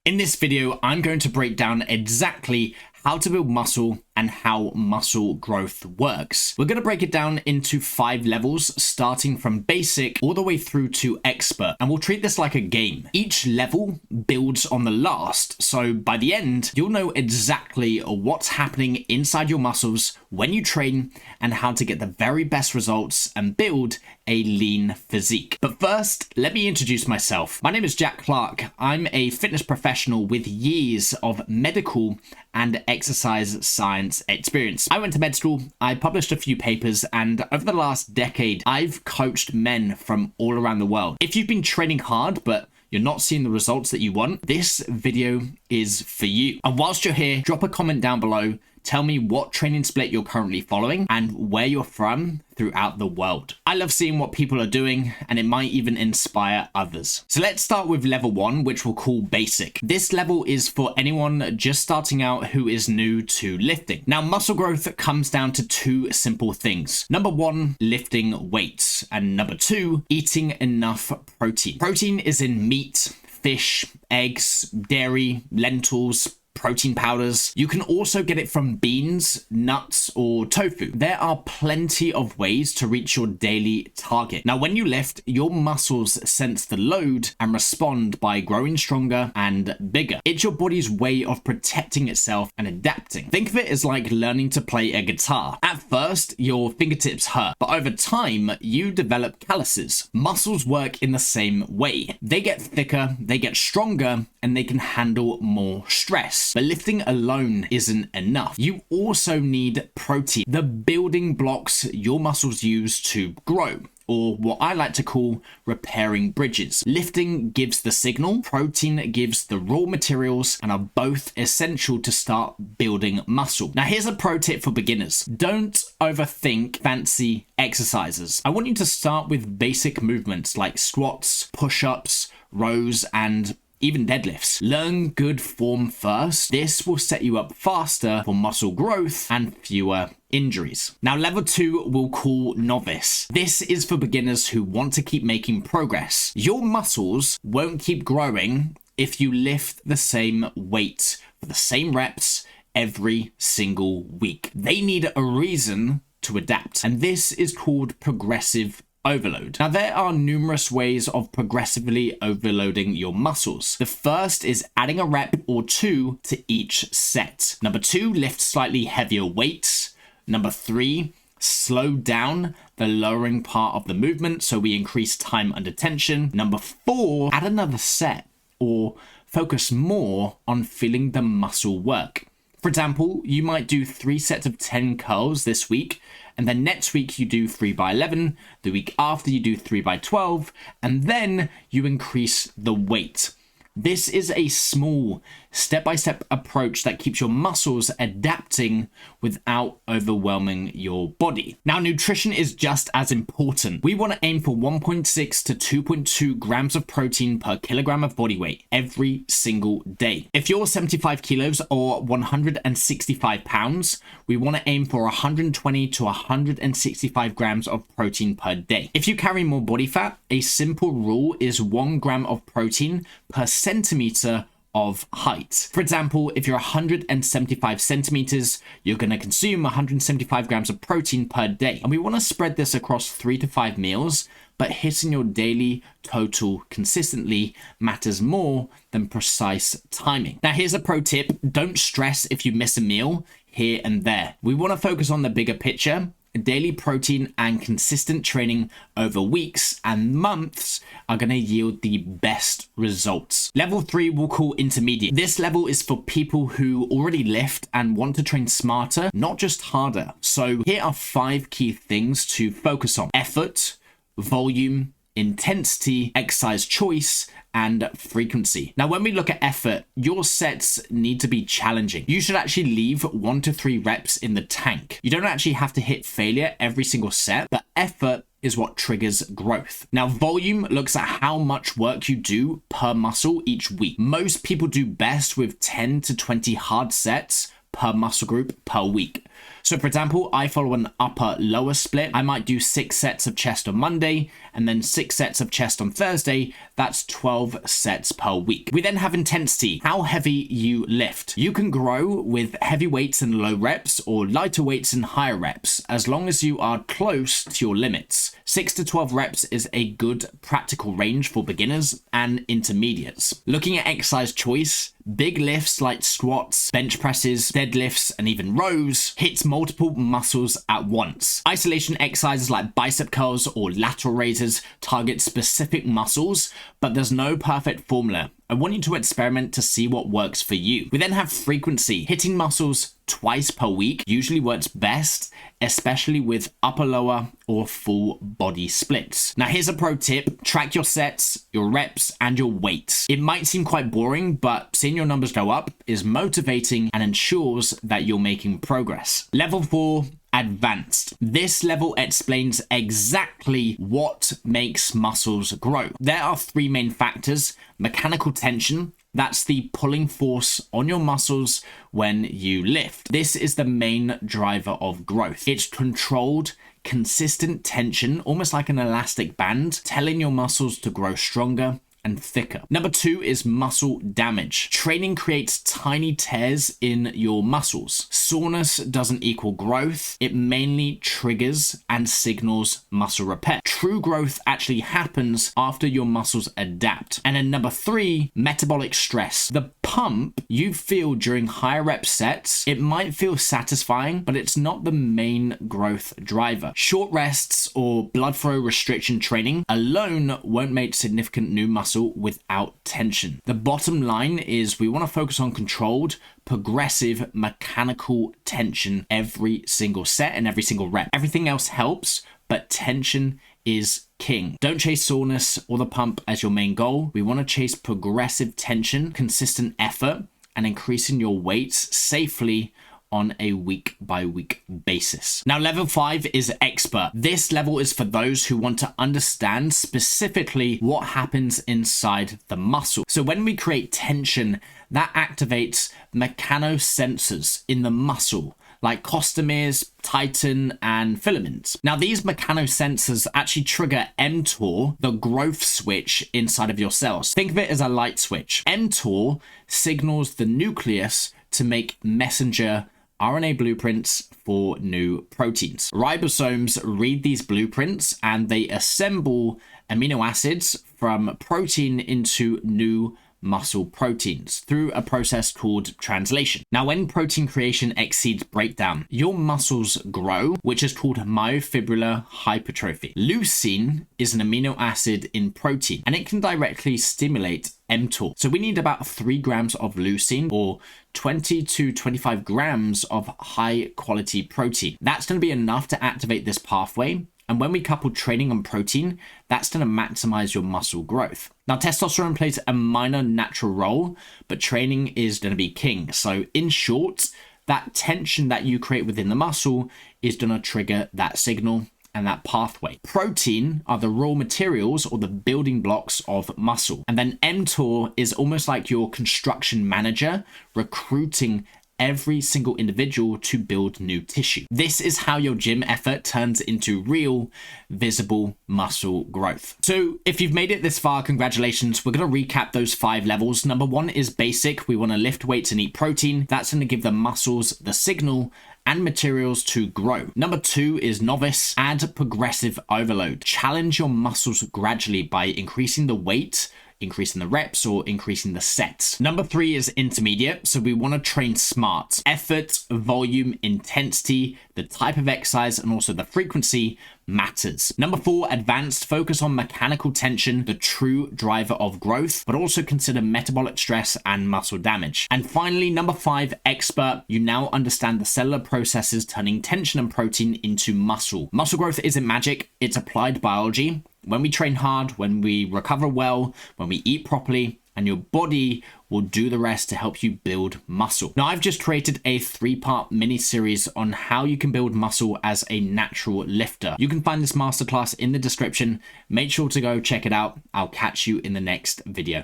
In this video, I'm going to break down exactly how to build muscle and how muscle growth works. We're going to break it down into 5 levels, starting from basic all the way through to expert, and we'll treat this like a game. Each level builds on the last, so by the end, you'll know exactly what's happening inside your muscles when you train and how to get the very best results and build a lean physique. But first, let me introduce myself. My name is Jack Clark. I'm a fitness professional with years of medical and exercise science experience. I went to med school, I published a few papers, and over the last decade, I've coached men from all around the world. If you've been training hard, but you're not seeing the results that you want, this video is for you. And whilst you're here, drop a comment down below. Tell me what training split you're currently following and where you're from throughout the world. I love seeing what people are doing, and it might even inspire others. So let's start with level 1, which we'll call basic. This level is for anyone just starting out who is new to lifting. Now, muscle growth comes down to 2 simple things. Number 1, lifting weights, and number 2, eating enough protein. Protein is in meat, fish, eggs, dairy, lentils, protein powders. You can also get it from beans, nuts, or tofu. There are plenty of ways to reach your daily target. Now, when you lift, your muscles sense the load and respond by growing stronger and bigger. It's your body's way of protecting itself and adapting. Think of it as like learning to play a guitar. At first, your fingertips hurt, but over time, you develop calluses. Muscles work in the same way. They get thicker, they get stronger, and they can handle more stress. But lifting alone isn't enough. You also need protein, the building blocks your muscles use to grow, or what I like to call repairing bridges. Lifting gives the signal, protein gives the raw materials, and are both essential to start building muscle. Now, here's a pro tip for beginners. Don't overthink fancy exercises. I want you to start with basic movements like squats, push-ups, rows, and even deadlifts. Learn good form first. This will set you up faster for muscle growth and fewer injuries. Now, level 2 we'll call novice. This is for beginners who want to keep making progress. Your muscles won't keep growing if you lift the same weight for the same reps every single week. They need a reason to adapt, and this is called progressive overload. Now, there are numerous ways of progressively overloading your muscles. The first is adding a rep or 2 to each set. Number 2, lift slightly heavier weights. Number 3, slow down the lowering part of the movement so we increase time under tension. Number 4, add another set or focus more on feeling the muscle work. For example, you might do 3 sets of 10 curls this week, and then next week you do 3 by 11, the week after you do 3 by 12, and then you increase the weight. This is a small step-by-step approach that keeps your muscles adapting without overwhelming your body. Now, nutrition is just as important. We want to aim for 1.6 to 2.2 grams of protein per kilogram of body weight every single day. If you're 75 kilos or 165 pounds, we want to aim for 120 to 165 grams of protein per day. If you carry more body fat, a simple rule is 1 gram of protein per centimeter of height. For example, if you're 175 centimeters, you're going to consume 175 grams of protein per day. And we want to spread this across 3 to 5 meals, but hitting your daily total consistently matters more than precise timing. Now, here's a pro tip. Don't stress if you miss a meal here and there. We want to focus on the bigger picture. Daily protein and consistent training over weeks and months are going to yield the best results. Level 3 we'll call intermediate. This level is for people who already lift and want to train smarter, not just harder. So here are 5 key things to focus on: effort, volume, intensity, exercise choice, and frequency. Now, when we look at effort, your sets need to be challenging. You should actually leave 1 to 3 reps in the tank. You don't actually have to hit failure every single set, but effort is what triggers growth. Now, volume looks at how much work you do per muscle each week. Most people do best with 10 to 20 hard sets per muscle group per week. So for example, I follow an upper lower split. I might do 6 sets of chest on Monday and then 6 sets of chest on Thursday. That's 12 sets per week. We then have intensity, how heavy you lift. You can grow with heavy weights and low reps or lighter weights and higher reps, as long as you are close to your limits. 6 to 12 reps is a good practical range for beginners and intermediates. Looking at exercise choice, big lifts like squats, bench presses, deadlifts, and even rows hits multiple muscles at once. Isolation exercises like bicep curls or lateral raises target specific muscles, but there's no perfect formula. I want you to experiment to see what works for you. We then have frequency. Hitting muscles twice per week usually works best, especially with upper, lower, or full body splits. Now here's a pro tip. Track your sets, your reps, and your weights. It might seem quite boring, but seeing your numbers go up is motivating and ensures that you're making progress. Level 4, advanced. This level explains exactly what makes muscles grow. There are 3 main factors. Mechanical tension, that's the pulling force on your muscles when you lift. This is the main driver of growth. It's controlled, consistent tension, almost like an elastic band, telling your muscles to grow stronger and thicker. Number 2 is muscle damage. Training creates tiny tears in your muscles. Soreness doesn't equal growth. It mainly triggers and signals muscle repair. True growth actually happens after your muscles adapt. And then number 3, metabolic stress. The pump you feel during higher rep sets, it might feel satisfying, but it's not the main growth driver. Short rests or blood flow restriction training alone won't make significant new muscle without tension. The bottom line is we want to focus on controlled, progressive, mechanical tension every single set and every single rep. Everything else helps, but tension is king. Don't chase soreness or the pump as your main goal. We want to chase progressive tension, consistent effort, and increasing your weights safely on a week-by-week basis. Now, level 5 is expert. This level is for those who want to understand specifically what happens inside the muscle. So when we create tension, that activates mechanosensors in the muscle, like costomeres, titin, and filaments. Now, these mechanosensors actually trigger mTOR, the growth switch inside of your cells. Think of it as a light switch. mTOR signals the nucleus to make messenger RNA blueprints for new proteins. Ribosomes read these blueprints and they assemble amino acids from protein into new muscle proteins through a process called translation. Now, when protein creation exceeds breakdown, your muscles grow, which is called myofibrillar hypertrophy. Leucine is an amino acid in protein, and it can directly stimulate mTOR. So we need about 3 grams of leucine or 20 to 25 grams of high quality protein. That's going to be enough to activate this pathway. And when we couple training and protein, that's going to maximize your muscle growth. Now, testosterone plays a minor natural role, but training is going to be king. So in short, that tension that you create within the muscle is going to trigger that signal and that pathway. Protein are the raw materials or the building blocks of muscle. And then mTOR is almost like your construction manager recruiting every single individual to build new tissue. This is how your gym effort turns into real, visible muscle growth. So if you've made it this far, congratulations. We're going to recap those 5 levels. Number 1 is basic. We want to lift weights and eat protein. That's going to give the muscles the signal and materials to grow. Number 2 is novice. Add progressive overload. Challenge your muscles gradually by increasing the weight, increasing the reps, or increasing the sets. Number 3 is intermediate. So we want to train smart. Effort, volume, intensity, the type of exercise, and also the frequency matters. Number 4, advanced. Focus on mechanical tension, the true driver of growth, but also consider metabolic stress and muscle damage. And finally, number 5, expert. You now understand the cellular processes turning tension and protein into muscle. Muscle growth isn't magic, it's applied biology. When we train hard, when we recover well, when we eat properly, and your body will do the rest to help you build muscle. Now, I've just created a 3-part mini series on how you can build muscle as a natural lifter. You can find this masterclass in the description. Make sure to go check it out. I'll catch you in the next video.